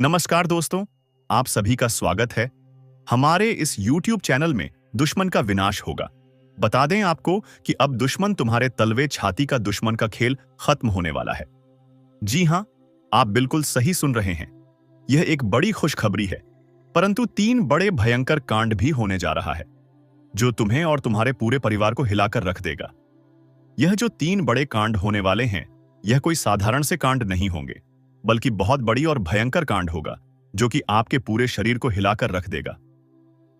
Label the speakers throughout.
Speaker 1: नमस्कार दोस्तों, आप सभी का स्वागत है। हमारे इस YouTube चैनल में दुश्मन का विनाश होगा। बता दें आपको कि अब दुश्मन तुम्हारे तलवे छाती का दुश्मन का खेल खत्म होने वाला है। जी हां, आप बिल्कुल सही सुन रहे हैं। यह एक बड़ी खुशखबरी है, परंतु 3 बड़े भयंकर कांड भी होने जा रहा है, जो तुम्हें और तुम्हारे पूरे परिवार को हिलाकर रख देगा। यह जो 3 बड़े कांड होने वाले हैं, यह कोई साधारण से कांड नहीं होंगे, बल्कि बहुत बड़ी और भयंकर कांड होगा, जो कि आपके पूरे शरीर को हिलाकर रख देगा।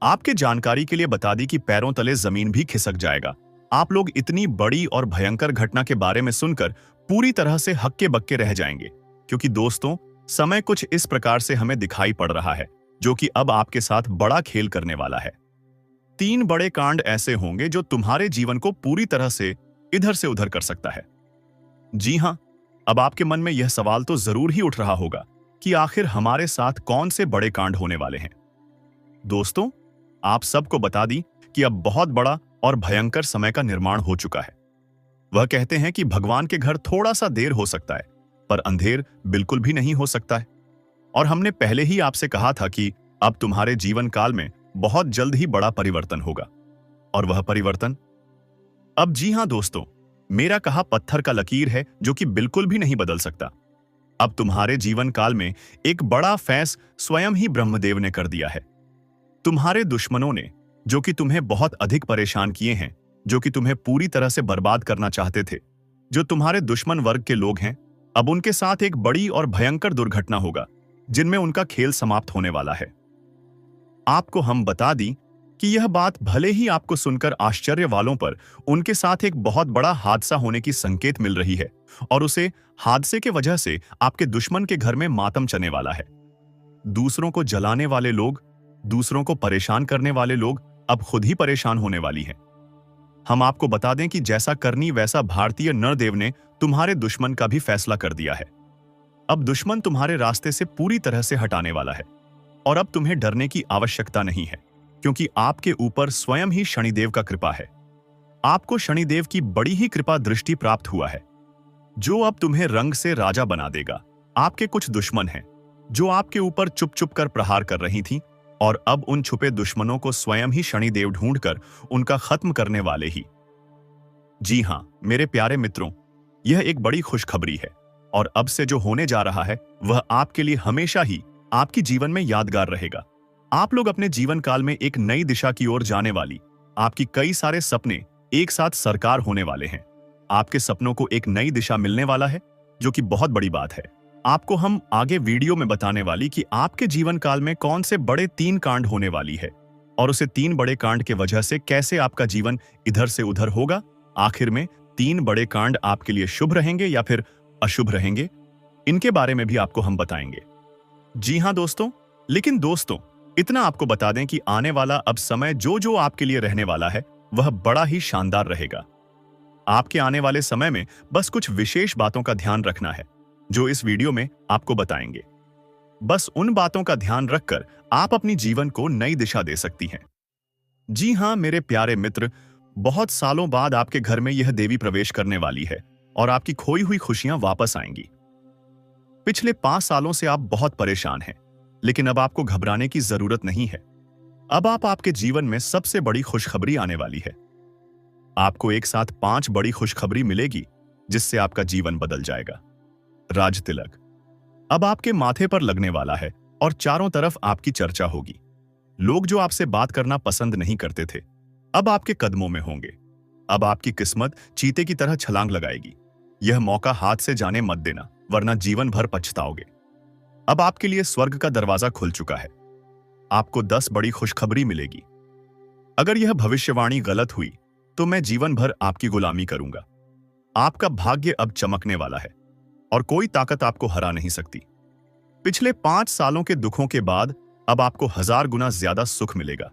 Speaker 1: आपके जानकारी के लिए बता दी कि पैरों तले जमीन भी खिसक जाएगा। आप लोग इतनी बड़ी और भयंकर घटना के बारे में सुनकर पूरी तरह से हक्के बक्के रह जाएंगे, क्योंकि दोस्तों, समय कुछ इस प्रकार से हमें दिखाई पड़ रहा है, जो कि अब आपके साथ बड़ा खेल करने वाला है। 3 बड़े कांड ऐसे होंगे जो तुम्हारे जीवन को पूरी तरह से इधर से उधर कर सकता है। जी हां, अब आपके मन में यह सवाल तो जरूर ही उठ रहा होगा कि आखिर हमारे साथ कौन से बड़े कांड होने वाले हैं। दोस्तों, आप सबको बता दी कि अब बहुत बड़ा और भयंकर समय का निर्माण हो चुका है। वह कहते हैं कि भगवान के घर थोड़ा सा देर हो सकता है, पर अंधेर बिल्कुल भी नहीं हो सकता है। और हमने पहले ही आपसे कहा था कि अब तुम्हारे जीवन काल में बहुत जल्द ही बड़ा परिवर्तन होगा। और वह परिवर्तन अब, जी हां दोस्तों, मेरा कहा पत्थर का लकीर है, जो कि बिल्कुल भी नहीं बदल सकता। अब तुम्हारे जीवन काल में एक बड़ा फैसला स्वयं ही ब्रह्मदेव ने कर दिया है। तुम्हारे दुश्मनों ने, जो कि तुम्हें बहुत अधिक परेशान किए हैं, जो कि तुम्हें पूरी तरह से बर्बाद करना चाहते थे, जो तुम्हारे दुश्मन वर्ग के लोग हैं, अब उनके साथ एक बड़ी और भयंकर दुर्घटना होगा, जिनमें उनका खेल समाप्त होने वाला है। आपको हम बता दी कि यह बात भले ही आपको सुनकर आश्चर्य वालों पर उनके साथ एक बहुत बड़ा हादसा होने की संकेत मिल रही है, और उसे हादसे के वजह से आपके दुश्मन के घर में मातम चने वाला है। दूसरों को जलाने वाले लोग, दूसरों को परेशान करने वाले लोग अब खुद ही परेशान होने वाली हैं। हम आपको बता दें कि जैसा करनी वैसा भारतीय नरदेव ने तुम्हारे दुश्मन का भी फैसला कर दिया है। अब दुश्मन तुम्हारे रास्ते से पूरी तरह से हटाने वाला है, और अब तुम्हें डरने की आवश्यकता नहीं है, क्योंकि आपके ऊपर स्वयं ही शनिदेव का कृपा है। आपको शनिदेव की बड़ी ही कृपा दृष्टि प्राप्त हुआ है, जो अब तुम्हें रंग से राजा बना देगा। आपके कुछ दुश्मन हैं, जो आपके ऊपर चुप चुप कर प्रहार कर रही थीं, और अब उन छुपे दुश्मनों को स्वयं ही शनिदेव ढूंढकर उनका खत्म करने वाले ही। जी हां, मेरे प्यारे मित्रों, यह एक बड़ी खुशखबरी है, और अब से जो होने जा रहा है, वह आपके लिए हमेशा ही आपके जीवन में यादगार रहेगा। आप लोग अपने जीवन काल में एक नई दिशा की ओर जाने वाली आपकी कई सारे सपने एक साथ साकार होने वाले हैं। आपके सपनों को एक नई दिशा मिलने वाला है, जो कि बहुत बड़ी बात है। आपको हम आगे वीडियो में बताने वाली कि आपके जीवन काल में कौन से बड़े 3 कांड होने वाली है, और उसे 3 बड़े कांड के वजह से कैसे आपका जीवन इधर से उधर होगा। आखिर में 3 बड़े कांड आपके लिए शुभ रहेंगे या फिर अशुभ रहेंगे, इनके बारे में भी आपको हम बताएंगे। जी हां दोस्तों, लेकिन दोस्तों, इतना आपको बता दें कि आने वाला अब समय जो जो आपके लिए रहने वाला है, वह बड़ा ही शानदार रहेगा। आपके आने वाले समय में बस कुछ विशेष बातों का ध्यान रखना है, जो इस वीडियो में आपको बताएंगे। बस उन बातों का ध्यान रखकर आप अपनी जीवन को नई दिशा दे सकती हैं। जी हां मेरे प्यारे मित्र, बहुत सालों बाद आपके घर में यह देवी प्रवेश करने वाली है, और आपकी खोई हुई खुशियां वापस आएंगी। पिछले 5 सालों से आप बहुत परेशान हैं, लेकिन अब आपको घबराने की जरूरत नहीं है। अब आपके जीवन में सबसे बड़ी खुशखबरी आने वाली है। आपको एक साथ 5 बड़ी खुशखबरी मिलेगी, जिससे आपका जीवन बदल जाएगा। राज तिलक अब आपके माथे पर लगने वाला है, और चारों तरफ आपकी चर्चा होगी। लोग जो आपसे बात करना पसंद नहीं करते थे, अब आपके कदमों में होंगे। अब आपकी किस्मत चीते की तरह छलांग लगाएगी। यह मौका हाथ से जाने मत देना, वरना जीवन भर पछताओगे। अब आपके लिए स्वर्ग का दरवाजा खुल चुका है। आपको 10 बड़ी खुशखबरी मिलेगी। अगर यह भविष्यवाणी गलत हुई, तो मैं जीवन भर आपकी गुलामी करूंगा। आपका भाग्य अब चमकने वाला है, और कोई ताकत आपको हरा नहीं सकती। पिछले 5 सालों के दुखों के बाद अब आपको 1000 गुना ज्यादा सुख मिलेगा।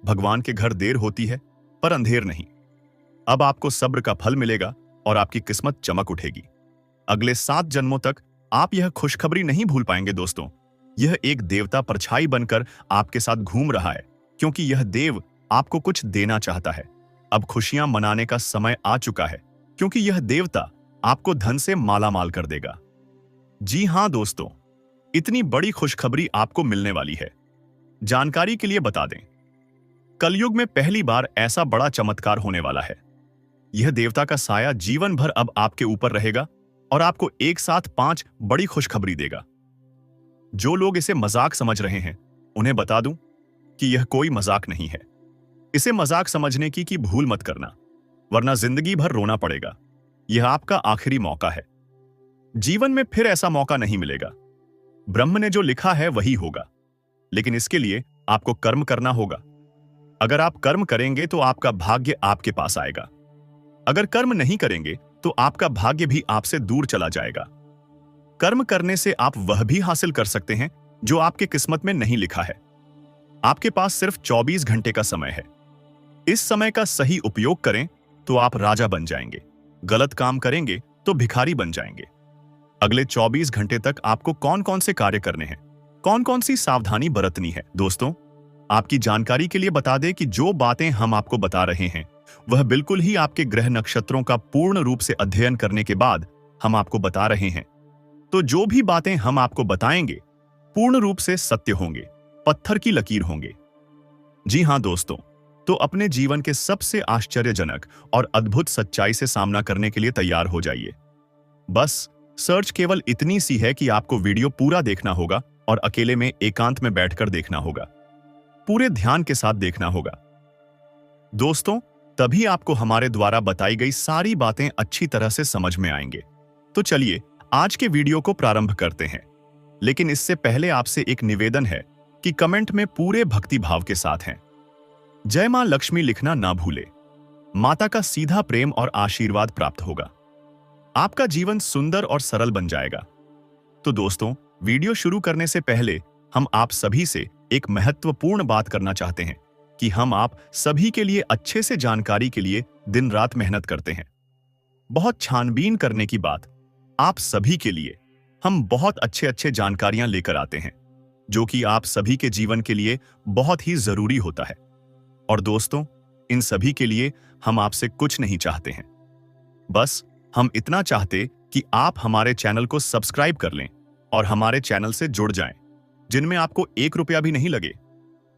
Speaker 1: भगवान के घर देर होती है, पर अंधेर नहीं। अब आपको सब्र का फल मिलेगा, और आपकी किस्मत चमक उठेगी। अगले 7 जन्मों तक आप यह खुशखबरी नहीं भूल पाएंगे दोस्तों। यह एक देवता परछाई बनकर आपके साथ घूम रहा है, क्योंकि यह देव आपको कुछ देना चाहता है। अब खुशियां मनाने का समय आ चुका है, क्योंकि यह देवता आपको धन से मालामाल कर देगा। जी हां दोस्तों, इतनी बड़ी खुशखबरी आपको मिलने वाली है। जानकारी के लिए बता दें, कलयुग में पहली बार ऐसा बड़ा चमत्कार होने वाला है। यह देवता का साया जीवन भर अब आपके ऊपर रहेगा और आपको एक साथ 5 बड़ी खुशखबरी देगा। जो लोग इसे मजाक समझ रहे हैं, उन्हें बता दूं कि यह कोई मजाक नहीं है। इसे मजाक समझने की भूल मत करना, वरना जिंदगी भर रोना पड़ेगा। यह आपका आखिरी मौका है। जीवन में फिर ऐसा मौका नहीं मिलेगा। ब्रह्म ने जो लिखा है वही होगा, लेकिन इसके लिए आपको कर्म करना होगा। अगर आप कर्म करेंगे तो आपका भाग्य आपके पास आएगा। अगर कर्म नहीं करेंगे तो आपका भाग्य भी आपसे दूर चला जाएगा। कर्म करने से आप वह भी हासिल कर सकते हैं जो आपके किस्मत में नहीं लिखा है। आपके पास सिर्फ 24 घंटे का समय है। इस समय का सही उपयोग करें तो आप राजा बन जाएंगे। गलत काम करेंगे तो भिखारी बन जाएंगे। अगले 24 घंटे तक आपको कौन कौन से कार्य करने हैं, कौन कौन सी सावधानी बरतनी है। दोस्तों, आपकी जानकारी के लिए बता दें कि जो बातें हम आपको बता रहे हैं वह बिल्कुल ही आपके ग्रह नक्षत्रों का पूर्ण रूप से अध्ययन करने के बाद हम आपको बता रहे हैं। तो जो भी बातें हम आपको बताएंगे पूर्ण रूप से सत्य होंगे, पत्थर की लकीर होंगे। जी हां दोस्तों, तो अपने जीवन के सबसे आश्चर्यजनक और अद्भुत सच्चाई से सामना करने के लिए तैयार हो जाइए। बस सर्च केवल इतनी सी है कि आपको वीडियो पूरा देखना होगा और अकेले में एकांत में बैठकर देखना होगा। पूरे ध्यान के साथ देखना होगा। दोस्तों, तभी आपको हमारे द्वारा बताई गई सारी बातें अच्छी तरह से समझ में आएंगे। तो चलिए आज के वीडियो को प्रारंभ करते हैं। लेकिन इससे पहले आपसे एक निवेदन है कि कमेंट में पूरे भक्ति भाव के साथ हैं जय मां लक्ष्मी लिखना ना भूले। माता का सीधा प्रेम और आशीर्वाद प्राप्त होगा। आपका जीवन सुंदर और सरल बन जाएगा। तो दोस्तों, वीडियो शुरू करने से पहले हम आप सभी से एक महत्वपूर्ण बात करना चाहते हैं कि हम आप सभी के लिए अच्छे से जानकारी के लिए दिन रात मेहनत करते हैं। बहुत छानबीन करने की बात, आप सभी के लिए हम बहुत अच्छे जानकारियां लेकर आते हैं जो कि आप सभी के जीवन के लिए बहुत ही जरूरी होता है। और दोस्तों, इन सभी के लिए हम आपसे कुछ नहीं चाहते हैं। बस हम इतना चाहते कि आप हमारे चैनल को सब्सक्राइब कर लें और हमारे चैनल से जुड़ जाएं, जिनमें आपको 1 रुपया भी नहीं लगे।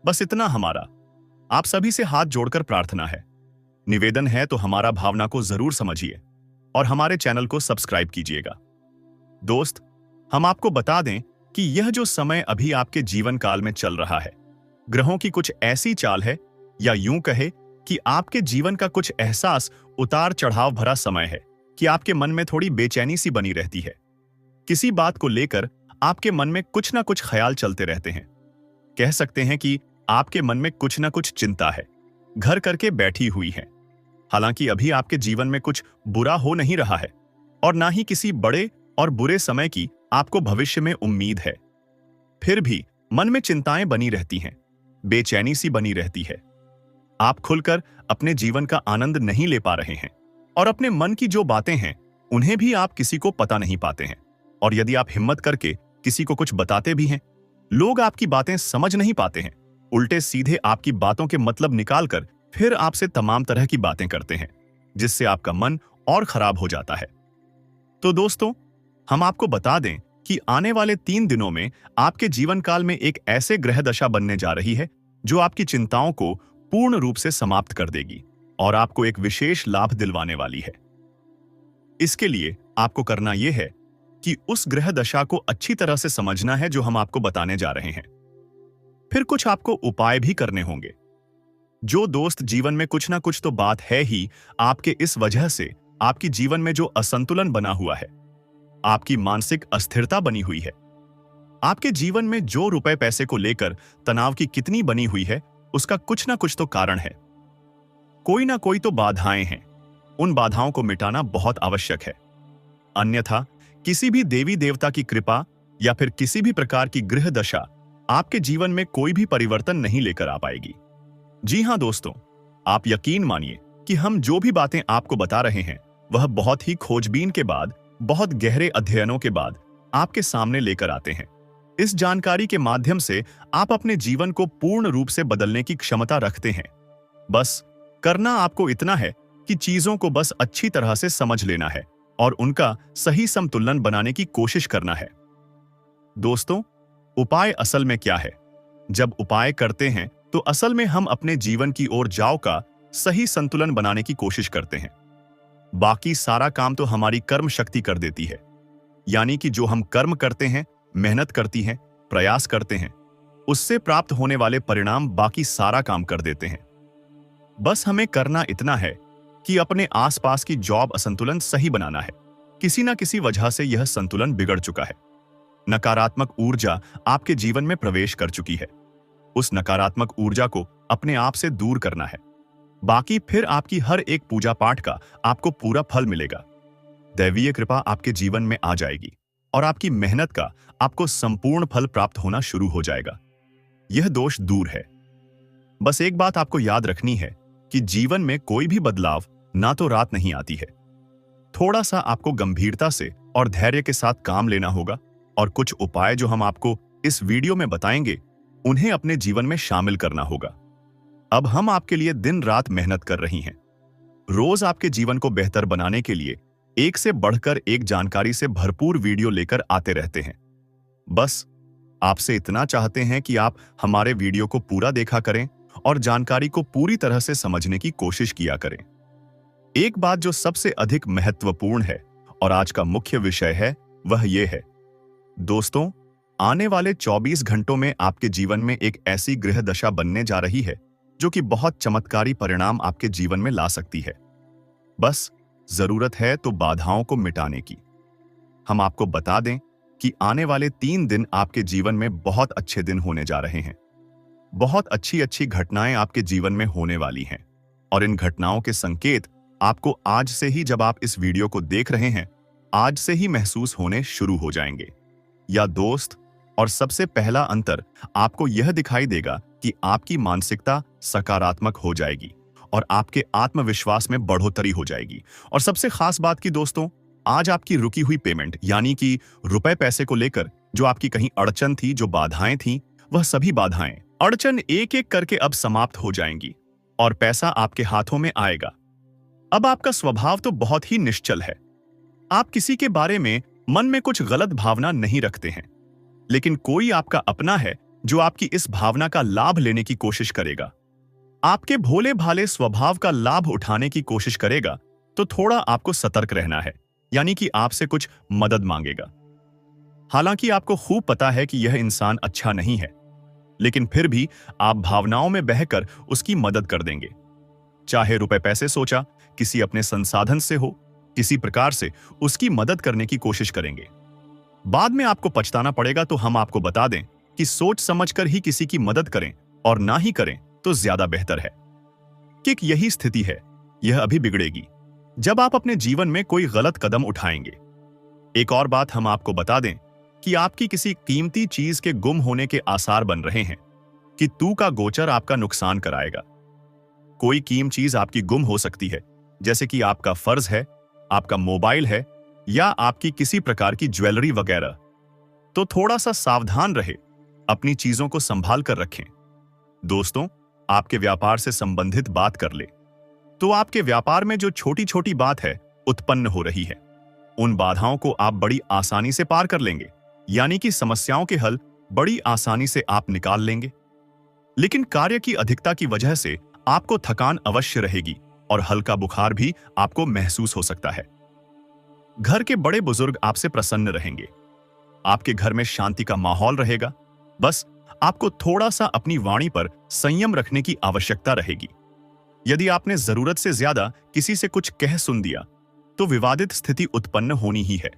Speaker 1: बस इतना हमारा आप सभी से हाथ जोड़कर प्रार्थना है, निवेदन है। तो हमारा भावना को जरूर समझिए और हमारे चैनल को सब्सक्राइब कीजिएगा। दोस्त, हम आपको बता दें कि यह जो समय अभी आपके जीवन काल में चल रहा है, ग्रहों की कुछ ऐसी चाल है, या यूं कहे कि आपके जीवन का कुछ एहसास उतार चढ़ाव भरा समय है कि आपके मन में थोड़ी बेचैनी सी बनी रहती है। किसी बात को लेकर आपके मन में कुछ ना कुछ ख्याल चलते रहते हैं। कह सकते हैं कि आपके मन में कुछ ना कुछ चिंता है, घर करके बैठी हुई है। हालांकि अभी आपके जीवन में कुछ बुरा हो नहीं रहा है और ना ही किसी बड़े और बुरे समय की आपको भविष्य में उम्मीद है। फिर भी मन में चिंताएं बनी रहती हैं, बेचैनी सी बनी रहती है। आप खुलकर अपने जीवन का आनंद नहीं ले पा रहे हैं और अपने मन की जो बातें हैं उन्हें भी आप किसी को पता नहीं पाते हैं। और यदि आप हिम्मत करके किसी को कुछ बताते भी हैं, लोग आपकी बातें समझ नहीं पाते हैं। उल्टे सीधे आपकी बातों के मतलब निकालकर फिर आपसे तमाम तरह की बातें करते हैं, जिससे आपका मन और खराब हो जाता है। तो दोस्तों, हम आपको बता दें कि आने वाले 3 दिनों में आपके जीवन काल में एक ऐसे ग्रह दशा बनने जा रही है जो आपकी चिंताओं को पूर्ण रूप से समाप्त कर देगी और आपको एक विशेष लाभ दिलवाने वाली है। इसके लिए आपको करना यह है कि उस ग्रह दशा को अच्छी तरह से समझना है जो हम आपको बताने जा रहे हैं। फिर कुछ आपको उपाय भी करने होंगे। जो दोस्त जीवन में कुछ ना कुछ तो बात है ही आपके इस वजह से आपकी जीवन में जो असंतुलन बना हुआ है, आपकी मानसिक अस्थिरता बनी हुई है, आपके जीवन में जो रुपए पैसे को लेकर तनाव की कितनी बनी हुई है, उसका कुछ ना कुछ तो कारण है। कोई ना कोई तो बाधाएं हैं। उन बाधाओं को मिटाना बहुत आवश्यक है। अन्यथा किसी भी देवी देवता की कृपा या फिर किसी भी प्रकार की ग्रह दशा आपके जीवन में कोई भी परिवर्तन नहीं लेकर आ पाएगी। जी हां दोस्तों, आप यकीन मानिए कि हम जो भी बातें आपको बता रहे हैं वह बहुत ही खोजबीन के बाद, बहुत गहरे अध्ययनों के बाद आपके सामने लेकर आते हैं। इस जानकारी के माध्यम से आप अपने जीवन को पूर्ण रूप से बदलने की क्षमता रखते हैं। बस करना आपको इतना है कि चीजों को बस अच्छी तरह से समझ लेना है और उनका सही संतुलन बनाने की कोशिश करना है। दोस्तों, उपाय असल में क्या है? जब उपाय करते हैं तो असल में हम अपने जीवन की ओर जाओ का सही संतुलन बनाने की कोशिश करते हैं। बाकी सारा काम तो हमारी कर्म शक्ति कर देती है। यानी कि जो हम कर्म करते हैं, मेहनत करती हैं, प्रयास करते हैं, उससे प्राप्त होने वाले परिणाम बाकी सारा काम कर देते हैं। बस हमें करना इतना है कि अपने आसपास की जॉब असंतुलन सही बनाना है। किसी ना किसी वजह से यह संतुलन बिगड़ चुका है। नकारात्मक ऊर्जा आपके जीवन में प्रवेश कर चुकी है। उस नकारात्मक ऊर्जा को अपने आप से दूर करना है। बाकी फिर आपकी हर एक पूजा पाठ का आपको पूरा फल मिलेगा। दैवीय कृपा आपके जीवन में आ जाएगी और आपकी मेहनत का आपको संपूर्ण फल प्राप्त होना शुरू हो जाएगा। यह दोष दूर है। बस एक बात आपको याद रखनी है कि जीवन में कोई भी बदलाव ना तो रात नहीं आती है। थोड़ा सा आपको गंभीरता से और धैर्य के साथ काम लेना होगा और कुछ उपाय जो हम आपको इस वीडियो में बताएंगे, उन्हें अपने जीवन में शामिल करना होगा। अब हम आपके लिए दिन रात मेहनत कर रही हैं। रोज आपके जीवन को बेहतर बनाने के लिए एक से बढ़कर एक जानकारी से भरपूर वीडियो लेकर आते रहते हैं। बस आपसे इतना चाहते हैं कि आप हमारे वीडियो को पूरा देखा करें और जानकारी को पूरी तरह से समझने की कोशिश किया करें। एक बात जो सबसे अधिक महत्वपूर्ण है और आज का मुख्य विषय है, वह यह है दोस्तों, आने वाले 24 घंटों में आपके जीवन में एक ऐसी ग्रह दशा बनने जा रही है जो कि बहुत चमत्कारी परिणाम आपके जीवन में ला सकती है। बस जरूरत है तो बाधाओं को मिटाने की। हम आपको बता दें कि आने वाले 3 दिन आपके जीवन में बहुत अच्छे दिन होने जा रहे हैं। बहुत अच्छी अच्छी घटनाएं आपके जीवन में होने वाली हैं और इन घटनाओं के संकेत आपको आज से ही, जब आप इस वीडियो को देख रहे हैं, आज से ही महसूस होने शुरू हो जाएंगे। या दोस्त, और सबसे पहला अंतर आपको यह दिखाई देगा कि आपकी मानसिकता सकारात्मक हो जाएगी और आपके आत्मविश्वास में बढ़ोतरी हो जाएगी। और सबसे खास बात की दोस्तों, आज आपकी रुकी हुई पेमेंट, यानी कि रुपए पैसे को लेकर जो आपकी कहीं अड़चन थी, जो बाधाएं थी, वह सभी बाधाएं, अड़चन एक एक करके अब समाप्त हो जाएंगी और पैसा आपके हाथों में आएगा। अब आपका स्वभाव तो बहुत ही निश्चल है। आप किसी के बारे में मन में कुछ गलत भावना नहीं रखते हैं, लेकिन कोई आपका अपना है जो आपकी इस भावना का लाभ लेने की कोशिश करेगा। आपके भोले भाले स्वभाव का लाभ उठाने की कोशिश करेगा, तो थोड़ा आपको सतर्क रहना है, यानी कि आपसे कुछ मदद मांगेगा। हालांकि आपको खूब पता है कि यह इंसान अच्छा नहीं है, लेकिन फिर भी आप भावनाओं में बहकर उसकी मदद कर देंगे। चाहे रुपए पैसे सोचा, किसी अपने संसाधन से हो, किसी प्रकार से उसकी मदद करने की कोशिश करेंगे। बाद में आपको पछताना पड़ेगा, तो हम आपको बता दें कि सोच समझकर ही किसी की मदद करें और ना ही करें तो ज्यादा बेहतर है। कि यही स्थिति है, यह अभी बिगड़ेगी जब आप अपने जीवन में कोई गलत कदम उठाएंगे। एक और बात हम आपको बता दें कि आपकी किसी कीमती चीज के गुम होने के आसार बन रहे हैं कि तू का गोचर आपका नुकसान कराएगा। कोई कीमती चीज आपकी गुम हो सकती है, जैसे कि आपका फर्ज है, आपका मोबाइल है या आपकी किसी प्रकार की ज्वेलरी वगैरह। तो थोड़ा सा सावधान रहे, अपनी चीजों को संभाल कर रखें। दोस्तों, आपके व्यापार से संबंधित बात कर ले तो आपके व्यापार में जो छोटी छोटी बात है उत्पन्न हो रही है, उन बाधाओं को आप बड़ी आसानी से पार कर लेंगे, यानी कि समस्याओं के हल बड़ी आसानी से आप निकाल लेंगे। लेकिन कार्य की अधिकता की वजह से आपको थकान अवश्य रहेगी और हल्का बुखार भी आपको महसूस हो सकता है। घर के बड़े बुजुर्ग आपसे प्रसन्न रहेंगे। आपके घर में शांति का माहौल रहेगा। बस आपको थोड़ा सा अपनी वाणी पर संयम रखने की आवश्यकता रहेगी। यदि आपने जरूरत से ज्यादा किसी से कुछ कह सुन दिया तो विवादित स्थिति उत्पन्न होनी ही है।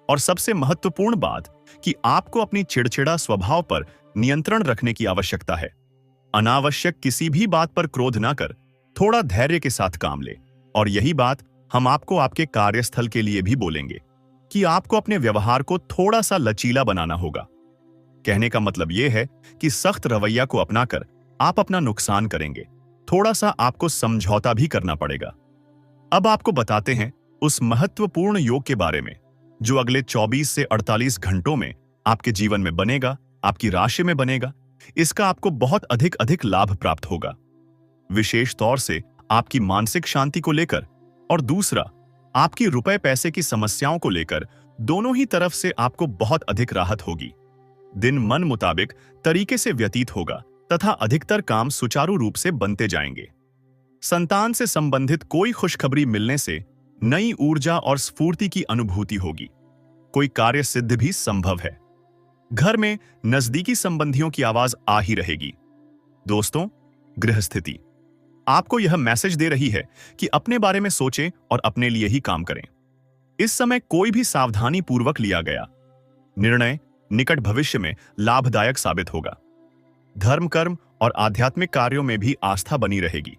Speaker 1: और सबसे महत्वपूर्ण बात कि आपको अपनी चिड़चिड़ा स्वभाव पर नियंत्रण रखने की आवश्यकता है। अनावश्यक किसी भी बात पर क्रोध ना कर, थोड़ा धैर्य के साथ काम ले। और यही बात हम आपको आपके कार्यस्थल के लिए भी बोलेंगे कि आपको अपने व्यवहार को थोड़ा सा लचीला बनाना होगा। कहने का मतलब यह है कि सख्त रवैया को अपनाकर आप अपना नुकसान करेंगे। थोड़ा सा आपको समझौता भी करना पड़ेगा। अब आपको बताते हैं उस महत्वपूर्ण योग के बारे में जो अगले 24 से 48 घंटों में आपके जीवन में बनेगा, आपकी राशि में बनेगा। इसका आपको बहुत अधिक लाभ प्राप्त होगा, विशेष तौर से आपकी मानसिक शांति को लेकर, और दूसरा आपकी रुपए पैसे की समस्याओं को लेकर। दोनों ही तरफ से आपको बहुत अधिक राहत होगी। दिन मन मुताबिक तरीके से व्यतीत होगा तथा अधिकतर काम सुचारू रूप से बनते जाएंगे। संतान से संबंधित कोई खुशखबरी मिलने से नई ऊर्जा और स्फूर्ति की अनुभूति होगी। कोई कार्य सिद्ध भी संभव है। घर में नजदीकी संबंधियों की आवाज आ ही रहेगी। दोस्तों, गृह स्थिति आपको यह मैसेज दे रही है कि अपने बारे में सोचें और अपने लिए ही काम करें। इस समय कोई भी सावधानी पूर्वक लिया गया निर्णय निकट भविष्य में लाभदायक साबित होगा। धर्म, कर्म और आध्यात्मिक कार्यों में भी आस्था बनी रहेगी।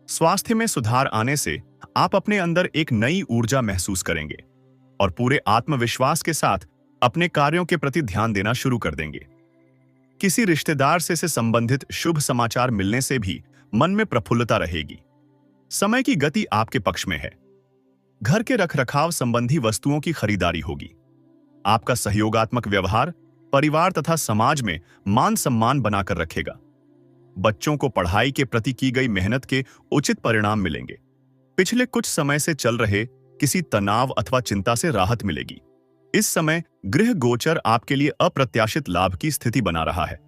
Speaker 1: स्वास्थ्य में सुधार आने से आप अपने अंदर एक नई ऊर्जा महसूस करेंगे और पूरे आत्मविश्वास के साथ अपने कार्यों के प्रति ध्यान देना शुरू कर देंगे। किसी रिश्तेदार से संबंधित शुभ समाचार मिलने से भी मन में प्रफुल्लता रहेगी। समय की गति आपके पक्ष में है। घर के रखरखाव संबंधी वस्तुओं की खरीदारी होगी। आपका सहयोगात्मक व्यवहार परिवार तथा समाज में मान सम्मान बनाकर रखेगा। बच्चों को पढ़ाई के प्रति की गई मेहनत के उचित परिणाम मिलेंगे। पिछले कुछ समय से चल रहे किसी तनाव अथवा चिंता से राहत मिलेगी। इस समय गृह गोचर आपके लिए अप्रत्याशित लाभ की स्थिति बना रहा है,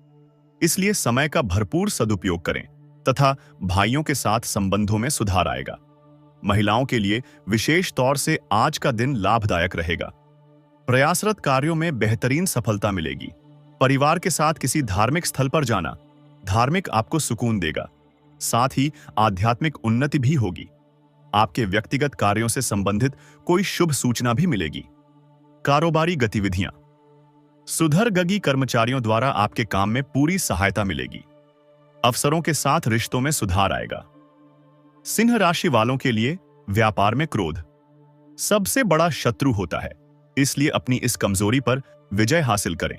Speaker 1: इसलिए समय का भरपूर सदुपयोग करें तथा भाइयों के साथ संबंधों में सुधार आएगा। महिलाओं के लिए विशेष तौर से आज का दिन लाभदायक रहेगा। प्रयासरत कार्यों में बेहतरीन सफलता मिलेगी। परिवार के साथ किसी धार्मिक स्थल पर जाना धार्मिक आपको सुकून देगा। साथ ही आध्यात्मिक उन्नति भी होगी। आपके व्यक्तिगत कार्यों से संबंधित कोई शुभ सूचना भी मिलेगी। कारोबारी गतिविधियां सुधरगगी कर्मचारियों द्वारा आपके काम में पूरी सहायता मिलेगी। अफसरों के साथ रिश्तों में सुधार आएगा। सिंह राशि वालों के लिए व्यापार में क्रोध सबसे बड़ा शत्रु होता है, इसलिए अपनी इस कमजोरी पर विजय हासिल करें।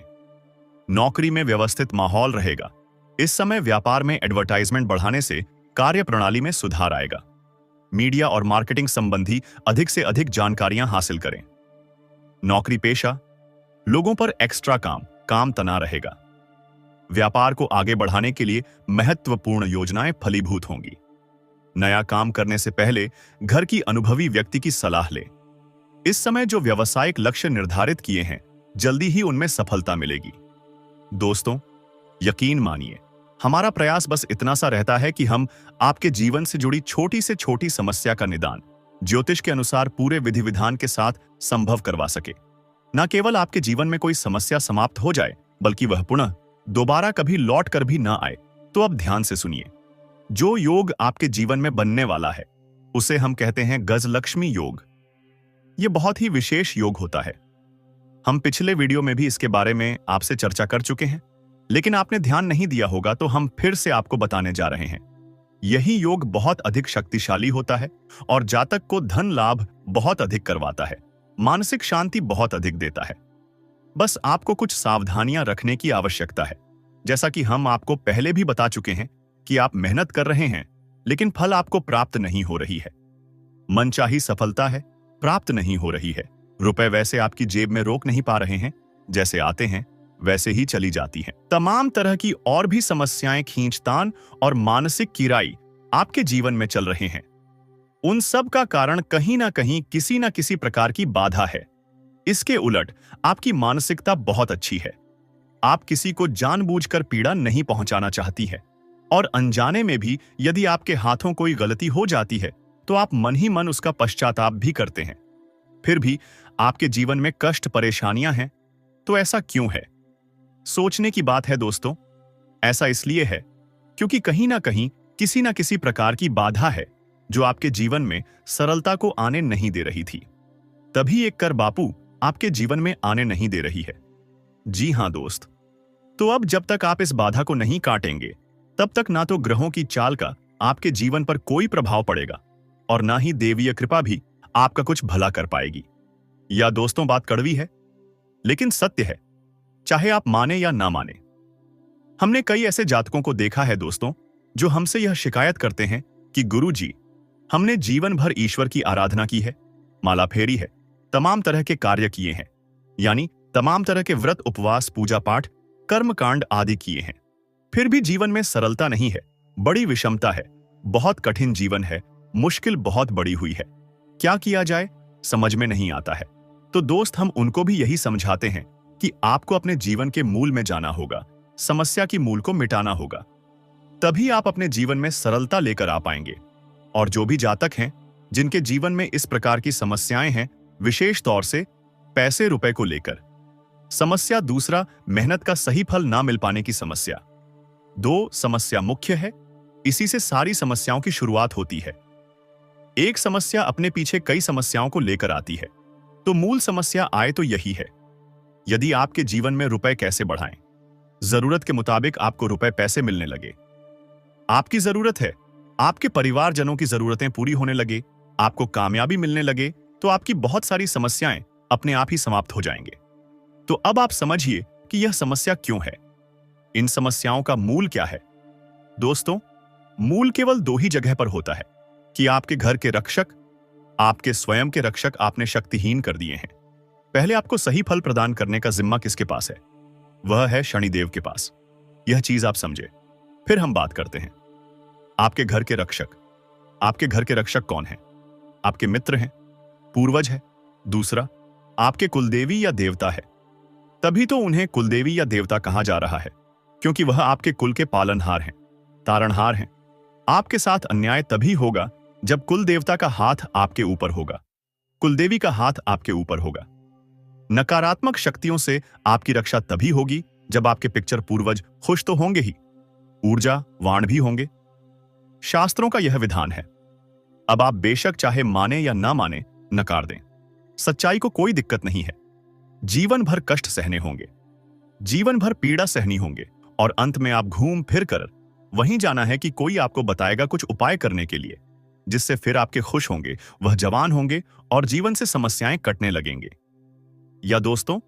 Speaker 1: नौकरी में व्यवस्थित माहौल रहेगा। इस समय व्यापार में एडवर्टाइजमेंट बढ़ाने से कार्य प्रणाली में सुधार आएगा। मीडिया और मार्केटिंग संबंधी अधिक से अधिक जानकारियां हासिल करें। नौकरी पेशा लोगों पर एक्स्ट्रा काम तना रहेगा। व्यापार को आगे बढ़ाने के लिए महत्वपूर्ण योजनाएं फलीभूत होंगी। नया काम करने से पहले घर की अनुभवी व्यक्ति की सलाह लें। इस समय जो व्यावसायिक लक्ष्य निर्धारित किए हैं, जल्दी ही उनमें सफलता मिलेगी। दोस्तों, यकीन मानिए, हमारा प्रयास बस इतना सा रहता है कि हम आपके जीवन से जुड़ी छोटी से छोटी समस्या का निदान ज्योतिष के अनुसार पूरे विधि विधान के साथ संभव करवा सके। न केवल आपके जीवन में कोई समस्या समाप्त हो जाए, बल्कि वह पुनः दोबारा कभी लौट कर भी ना आए। तो अब ध्यान से सुनिए। जो योग आपके जीवन में बनने वाला है, उसे हम कहते हैं गजलक्ष्मी योग। यह बहुत ही विशेष योग होता है। हम पिछले वीडियो में भी इसके बारे में आपसे चर्चा कर चुके हैं, लेकिन आपने ध्यान नहीं दिया होगा, तो हम फिर से आपको बताने जा रहे हैं। यही योग बहुत अधिक शक्तिशाली होता है और जातक को धन लाभ बहुत अधिक करवाता है, मानसिक शांति बहुत अधिक देता है। बस आपको कुछ सावधानियां रखने की आवश्यकता है। जैसा कि हम आपको पहले भी बता चुके हैं कि आप मेहनत कर रहे हैं, लेकिन फल आपको प्राप्त नहीं हो रही है। मनचाही सफलता है, प्राप्त नहीं हो रही है। रुपए वैसे आपकी जेब में रोक नहीं पा रहे हैं, जैसे आते हैं वैसे ही चली जाती हैं। तमाम तरह की और भी समस्याएं, खींचतान और मानसिक किराई आपके जीवन में चल रहे हैं। उन सब का कारण कहीं ना कहीं किसी ना किसी प्रकार की बाधा है। इसके उलट आपकी मानसिकता बहुत अच्छी है। आप किसी को जानबूझकर पीड़ा नहीं पहुंचाना चाहती है, और अनजाने में भी यदि आपके हाथों कोई गलती हो जाती है तो आप मन ही मन उसका पश्चाताप भी करते हैं। फिर भी आपके जीवन में कष्ट परेशानियां हैं। तो ऐसा क्यों है? सोचने की बात है दोस्तों। ऐसा इसलिए है क्योंकि कहीं ना कहीं किसी ना किसी प्रकार की बाधा है जो आपके जीवन में सरलता को आने नहीं दे रही थी। तभी एक कर बापू आपके जीवन में आने नहीं दे रही है। जी हां दोस्त, तो अब जब तक आप इस बाधा को नहीं काटेंगे, तब तक ना तो ग्रहों की चाल का आपके जीवन पर कोई प्रभाव पड़ेगा और ना ही देवीय कृपा भी आपका कुछ भला कर पाएगी। या दोस्तों, बात कड़वी है लेकिन सत्य है, चाहे आप माने या ना माने। हमने कई ऐसे जातकों को देखा है दोस्तों, जो हमसे यह शिकायत करते हैं कि गुरुजी, हमने जीवन भर ईश्वर की आराधना की है, माला फेरी है, तमाम तरह के कार्य किए हैं, यानी तमाम तरह के व्रत, उपवास, पूजा पाठ, कर्मकांड आदि किए हैं, फिर भी जीवन में सरलता नहीं है, बड़ी विषमता है, बहुत कठिन जीवन है, मुश्किल बहुत बड़ी हुई है। क्या किया जाए समझ में नहीं आता है। तो दोस्त, हम उनको भी यही समझाते हैं कि आपको अपने जीवन के मूल में जाना होगा, समस्या की मूल को मिटाना होगा। तभी आप अपने जीवन में सरलता लेकर आ पाएंगे। और जो भी जातक हैं जिनके जीवन में इस प्रकार की समस्याएं हैं, विशेष तौर से पैसे रुपए को लेकर समस्या, दूसरा मेहनत का सही फल ना मिल पाने की समस्या, दो समस्या मुख्य है, इसी से सारी समस्याओं की शुरुआत होती है। एक समस्या अपने पीछे कई समस्याओं को लेकर आती है, तो मूल समस्या आए तो यही है। यदि आपके जीवन में रुपए कैसे बढ़ाएं, जरूरत के मुताबिक आपको रुपए पैसे मिलने लगे, आपकी जरूरत है, आपके परिवारजनों की जरूरतें पूरी होने लगे, आपको कामयाबी मिलने लगे, तो आपकी बहुत सारी समस्याएं अपने आप ही समाप्त हो जाएंगे। तो अब आप समझिए कि यह समस्या क्यों है, इन समस्याओं का मूल क्या है। दोस्तों, मूल केवल दो ही जगह पर होता है कि आपके घर के रक्षक, आपके स्वयं के रक्षक आपने शक्तिहीन कर दिए हैं। पहले आपको सही फल प्रदान करने का जिम्मा किसके पास है? वह है शनिदेव के पास। यह चीज आप समझे, फिर हम बात करते हैं। आपके घर के रक्षक, आपके घर के रक्षक कौन है? आपके मित्र हैं, पूर्वज है, दूसरा आपके कुलदेवी या देवता है। तभी तो उन्हें कुलदेवी या देवता कहा जा रहा है, क्योंकि वह आपके कुल के पालनहार हैं, तारणहार हैं। आपके साथ अन्याय तभी होगा जब कुल देवता का हाथ आपके ऊपर होगा, कुलदेवी का हाथ आपके ऊपर होगा। नकारात्मक शक्तियों से आपकी रक्षा तभी होगी जब आपके पिक्चर पूर्वज खुश तो होंगे ही, ऊर्जावान भी होंगे। शास्त्रों का यह विधान है। अब आप बेशक चाहे माने या ना माने, नकार दें, सच्चाई को कोई दिक्कत नहीं है। जीवन भर कष्ट सहने होंगे, जीवन भर पीड़ा सहनी होंगे, और अंत में आप घूम फिर कर वहीं जाना है कि कोई आपको बताएगा कुछ उपाय करने के लिए, जिससे फिर आपके खुश होंगे, वह जवान होंगे और जीवन से समस्याएं कटने लगेंगे। या दोस्तों,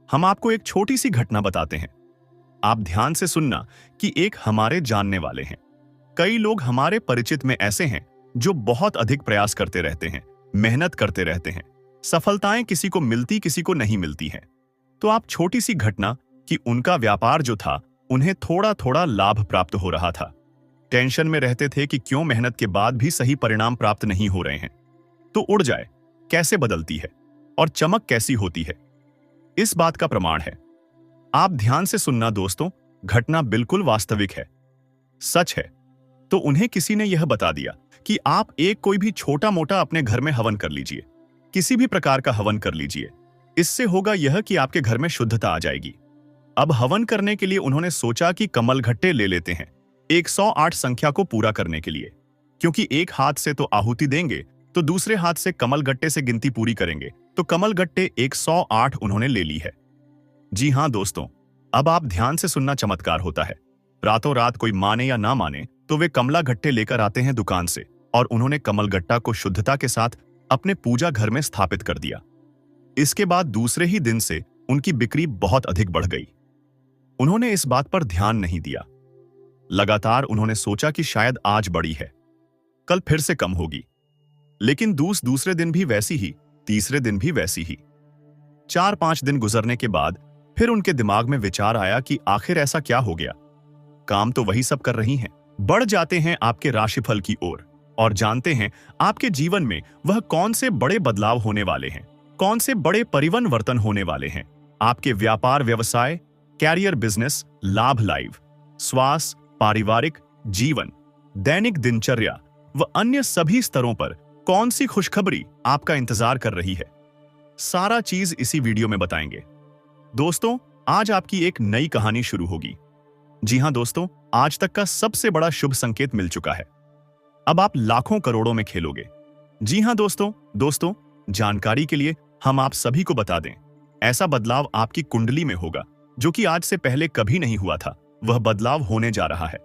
Speaker 1: हम आपको एक छोटी सी घटना बताते हैं। आप ध्यान से सुनना कि एक हमारे जानने वाले हैं। कई लोग हमारे परिचित में ऐसे हैं जो बहुत अधिक प्रयास करते रहते हैं, मेहनत करते रहते हैं, सफलताएं किसी को मिलती किसी को नहीं मिलती हैं। तो आप छोटी सी घटना कि उनका व्यापार जो था उन्हें थोड़ा थोड़ा लाभ प्राप्त हो रहा था, टेंशन में रहते थे कि क्यों मेहनत के बाद भी सही परिणाम प्राप्त नहीं हो रहे हैं। तो उड़ जाए कैसे बदलती है और चमक कैसी होती है, इस बात का प्रमाण है। आप ध्यान से सुनना दोस्तों, घटना बिल्कुल वास्तविक है, सच है। तो उन्हें किसी ने यह बता दिया कि आप एक कोई भी छोटा मोटा अपने घर में हवन कर लीजिए, किसी भी प्रकार का हवन कर लीजिए। इससे होगा यह कि आपके घर में शुद्धता आ जाएगी। अब हवन करने के लिए उन्होंने सोचा कि कमल घट्टे ले लेते हैं 108 संख्या को पूरा करने के लिए, क्योंकि एक हाथ से तो आहुति देंगे तो दूसरे हाथ से कमल गट्टे से गिनती पूरी करेंगे, तो कमल गट्टे 108 उन्होंने ले ली है। जी हां दोस्तों, अब आप ध्यान से सुनना, चमत्कार होता है। रातों रात कोई माने या ना माने तो वे कमला गट्टे लेकर आते हैं दुकान से, और उन्होंने कमल गट्टा को शुद्धता के साथ अपने पूजा घर में स्थापित कर दिया। इसके बाद दूसरे ही दिन से उनकी बिक्री बहुत अधिक बढ़ गई। उन्होंने इस बात पर ध्यान नहीं दिया। लगातार उन्होंने सोचा कि शायद आज बढ़ी है, कल फिर से कम होगी, लेकिन दूसरे दिन भी वैसी ही, तीसरे दिन भी वैसी ही। 4-5 दिन गुजरने के बाद फिर उनके दिमाग में विचार आया कि आखिर ऐसा क्या हो गया, काम तो वही सब कर रही हैं। बढ़ जाते हैं आपके राशिफल की ओर और जानते हैं आपके जीवन में वह कौन से बड़े बदलाव होने वाले हैं, कौन से बड़े परिवर्तन होने वाले हैं। आपके व्यापार व्यवसाय, कैरियर, बिजनेस, लाभ, लाइव, स्वास्थ्य, पारिवारिक जीवन, दैनिक दिनचर्या व अन्य सभी स्तरों पर कौन सी खुशखबरी आपका इंतजार कर रही है, सारा चीज इसी वीडियो में बताएंगे। दोस्तों, आज आपकी एक नई कहानी शुरू होगी। जी हां दोस्तों, आज तक का सबसे बड़ा शुभ संकेत मिल चुका है। अब आप लाखों करोड़ों में खेलोगे। जी हां दोस्तों, जानकारी के लिए हम आप सभी को बता दें, ऐसा बदलाव आपकी कुंडली में होगा जो कि आज से पहले कभी नहीं हुआ था। वह बदलाव होने जा रहा है।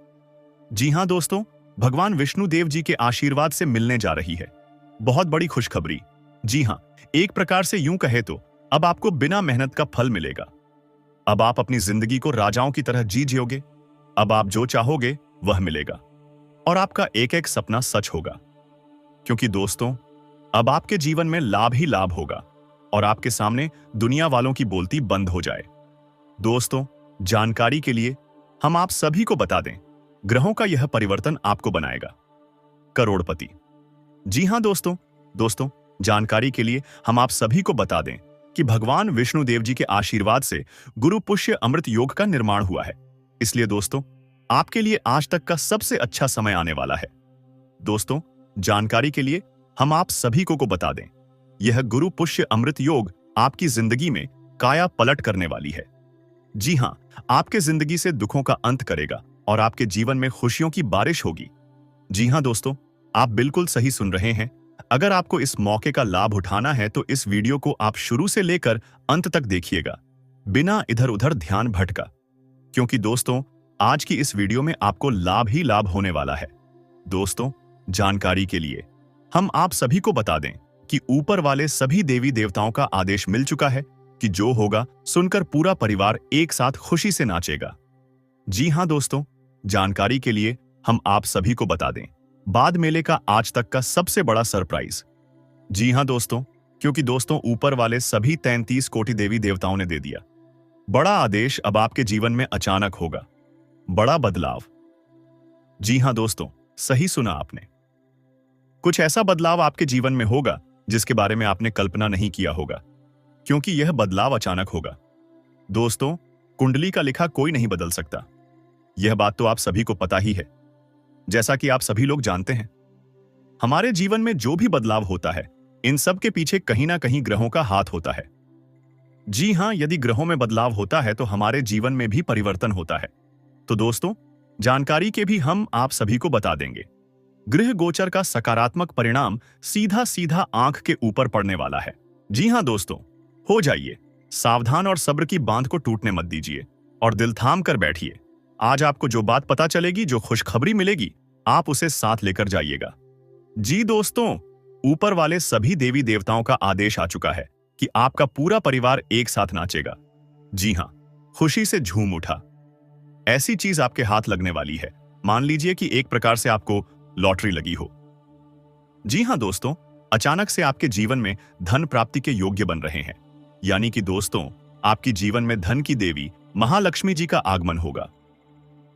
Speaker 1: जी हां दोस्तों, भगवान विष्णु देव जी के आशीर्वाद से मिलने जा रही है बहुत बड़ी खुशखबरी। जी हां, एक प्रकार से यूं कहे तो अब आपको बिना मेहनत का फल मिलेगा। अब आप अपनी जिंदगी को राजाओं की तरह जी जियोगे। अब आप जो चाहोगे वह मिलेगा और आपका एक एक सपना सच होगा, क्योंकि दोस्तों अब आपके जीवन में लाभ ही लाभ होगा और आपके सामने दुनिया वालों की बोलती बंद हो जाए। दोस्तों, जानकारी के लिए हम आप सभी को बता दें, ग्रहों का यह परिवर्तन आपको बनाएगा करोड़पति। जी हां दोस्तों, जानकारी के लिए हम आप सभी को बता दें, कि भगवान विष्णु देव जी के आशीर्वाद से गुरु पुष्य अमृत योग का निर्माण हुआ है। इसलिए दोस्तों, आपके लिए आज तक का सबसे अच्छा समय आने वाला है। दोस्तों, जानकारी के लिए हम आप सभी को बता दें, यह गुरु पुष्य अमृत योग आपकी जिंदगी में काया पलट करने वाली है। जी हां, आपके जिंदगी से दुखों का अंत करेगा और आपके जीवन में खुशियों की बारिश होगी। जी हां दोस्तों, आप बिल्कुल सही सुन रहे हैं। अगर आपको इस मौके का लाभ उठाना है तो इस वीडियो को आप शुरू से लेकर अंत तक देखिएगा, बिना इधर उधर ध्यान भटका, क्योंकि दोस्तों आज की इस वीडियो में आपको लाभ ही लाभ होने वाला है। दोस्तों, जानकारी के लिए हम आप सभी को बता दें कि ऊपर वाले सभी देवी देवताओं का आदेश मिल चुका है कि जो होगा सुनकर पूरा परिवार एक साथ खुशी से नाचेगा। जी हां दोस्तों, जानकारी के लिए हम आप सभी को बता दें, बाद मेले का आज तक का सबसे बड़ा सरप्राइज। जी हां दोस्तों, क्योंकि दोस्तों ऊपर वाले सभी 33 कोटि देवी देवताओं ने दे दिया बड़ा आदेश। अब आपके जीवन में अचानक होगा बड़ा बदलाव। जी हां दोस्तों, सही सुना आपने। कुछ ऐसा बदलाव आपके जीवन में होगा जिसके बारे में आपने कल्पना नहीं किया होगा, क्योंकि यह बदलाव अचानक होगा। दोस्तों, कुंडली का लिखा कोई नहीं बदल सकता, यह बात तो आप सभी को पता ही है। जैसा कि आप सभी लोग जानते हैं, हमारे जीवन में जो भी बदलाव होता है, इन सब के पीछे कहीं ना कहीं ग्रहों का हाथ होता है। जी हां, यदि ग्रहों में बदलाव होता है तो हमारे जीवन में भी परिवर्तन होता है। तो दोस्तों, जानकारी के भी हम आप सभी को बता देंगे। गृह गोचर का सकारात्मक परिणाम सीधा सीधा आंख के ऊपर पड़ने वाला है। जी हां दोस्तों, हो जाइए सावधान और सब्र की बांध को टूटने मत दीजिए और दिल थाम कर बैठिए। आज आपको जो बात पता चलेगी, जो खुशखबरी मिलेगी, आप उसे साथ लेकर जाइएगा। जी दोस्तों, ऊपर वाले सभी देवी देवताओं का आदेश आ चुका है कि आपका पूरा परिवार एक साथ नाचेगा। जी हां, खुशी से झूम उठा। ऐसी चीज आपके हाथ लगने वाली है, मान लीजिए कि एक प्रकार से आपको लॉटरी लगी हो। जी हां दोस्तों, अचानक से आपके जीवन में धन प्राप्ति के योग्य बन रहे हैं, यानी कि दोस्तों आपकी जीवन में धन की देवी महालक्ष्मी जी का आगमन होगा।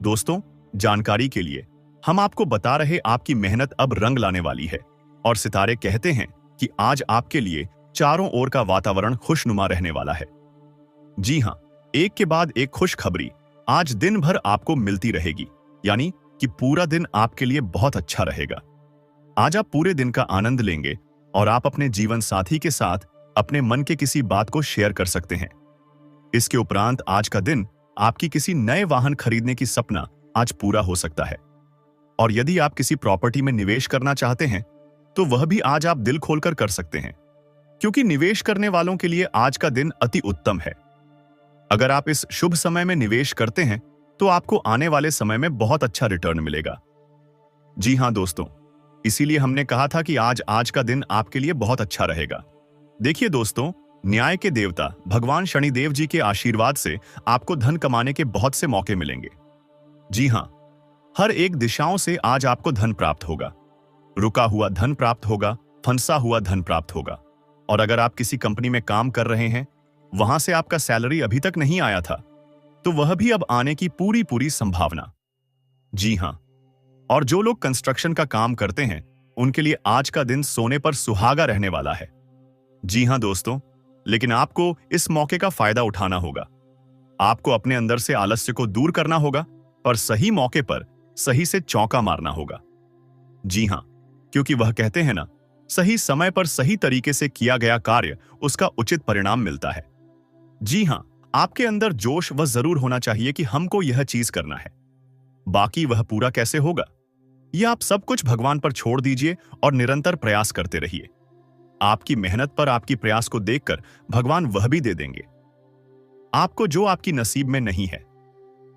Speaker 1: दोस्तों, जानकारी के लिए हम आपको बता रहे, आपकी मेहनत अब रंग लाने वाली है और सितारे कहते हैं कि आज आपके लिए चारों ओर का वातावरण खुशनुमा रहने वाला है। जी हां, एक के बाद एक खुशखबरी आज दिन भर आपको मिलती रहेगी, यानी कि पूरा दिन आपके लिए बहुत अच्छा रहेगा। आज आप पूरे दिन का आनंद लेंगे और आप अपने जीवन साथी के साथ अपने मन के किसी बात को शेयर कर सकते हैं। इसके उपरांत आज का दिन आपकी किसी नए वाहन खरीदने की सपना आज पूरा हो सकता है। और यदि आप किसी प्रॉपर्टी में निवेश करना चाहते हैं तो वह भी आज आप दिल खोलकर कर सकते हैं, क्योंकि निवेश करने वालों के लिए आज का दिन अति उत्तम है। अगर आप इस शुभ समय में निवेश करते हैं तो आपको आने वाले समय में बहुत अच्छा रिटर्न मिलेगा। जी हां दोस्तों, इसीलिए हमने कहा था कि आज का दिन आपके लिए बहुत अच्छा रहेगा। देखिए दोस्तों, न्याय के देवता भगवान शनिदेव जी के आशीर्वाद से आपको धन कमाने के बहुत से मौके मिलेंगे। जी हां, हर एक दिशाओं से आज आपको धन प्राप्त होगा। रुका हुआ धन प्राप्त होगा, फंसा हुआ धन प्राप्त होगा। और अगर आप किसी कंपनी में काम कर रहे हैं, वहां से आपका सैलरी अभी तक नहीं आया था, तो वह भी अब आने की पूरी संभावना। जी हां, और जो लोग कंस्ट्रक्शन का काम करते हैं, उनके लिए आज का दिन सोने पर सुहागा रहने वाला है। जी हां दोस्तों, लेकिन आपको इस मौके का फायदा उठाना होगा। आपको अपने अंदर से आलस्य को दूर करना होगा और सही मौके पर सही से चौका मारना होगा। जी हां, क्योंकि वह कहते हैं ना, सही समय पर सही तरीके से किया गया कार्य उसका उचित परिणाम मिलता है। जी हां, आपके अंदर जोश वह जरूर होना चाहिए कि हमको यह चीज करना है। बाकी वह पूरा कैसे होगा, यह आप सब कुछ भगवान पर छोड़ दीजिए और निरंतर प्रयास करते रहिए। आपकी मेहनत पर आपकी प्रयास को देखकर भगवान वह भी दे देंगे आपको जो आपकी नसीब में नहीं है।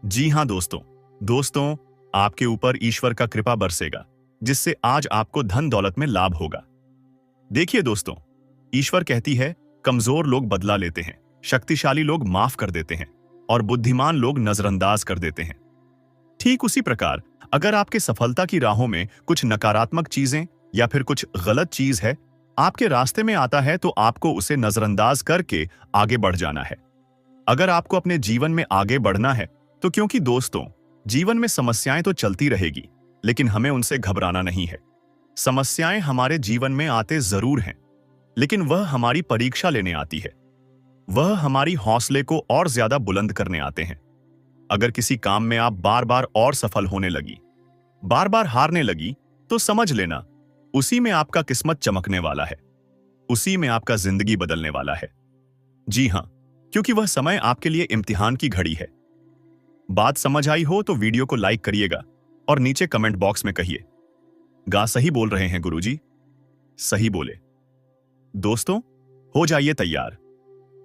Speaker 1: जी हां दोस्तों, आपके ऊपर ईश्वर का कृपा बरसेगा, जिससे आज आपको धन दौलत में लाभ होगा। देखिए दोस्तों, ईश्वर कहती है, कमजोर लोग बदला लेते हैं, शक्तिशाली लोग माफ कर देते हैं और बुद्धिमान लोग नजरअंदाज कर देते हैं। ठीक उसी प्रकार अगर आपके सफलता की राहों में कुछ नकारात्मक चीजें या फिर कुछ गलत चीज है आपके रास्ते में आता है, तो आपको उसे नजरअंदाज करके आगे बढ़ जाना है। अगर आपको अपने जीवन में आगे बढ़ना है तो, क्योंकि दोस्तों जीवन में समस्याएं तो चलती रहेगी, लेकिन हमें उनसे घबराना नहीं है। समस्याएं हमारे जीवन में आते जरूर हैं, लेकिन वह हमारी परीक्षा लेने आती है। वह हमारी हौसले को और ज्यादा बुलंद करने आते हैं। अगर किसी काम में आप बार बार और सफल होने लगी, बार बार हारने लगी, तो समझ लेना उसी में आपका किस्मत चमकने वाला है, उसी में आपका जिंदगी बदलने वाला है। जी हां, क्योंकि वह समय आपके लिए इम्तिहान की घड़ी है। बात समझ आई हो तो वीडियो को लाइक करिएगा और नीचे कमेंट बॉक्स में कहिए, गा सही बोल रहे हैं गुरुजी, सही बोले। दोस्तों, हो जाइए तैयार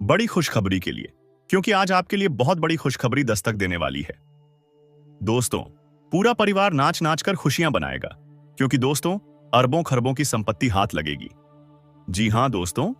Speaker 1: बड़ी खुशखबरी के लिए, क्योंकि आज आपके लिए बहुत बड़ी खुशखबरी दस्तक देने वाली है। दोस्तों, पूरा परिवार नाच नाच कर खुशियां बनाएगा, क्योंकि दोस्तों, अरबों खरबों की संपत्ति हाथ लगेगी। जी हां दोस्तों,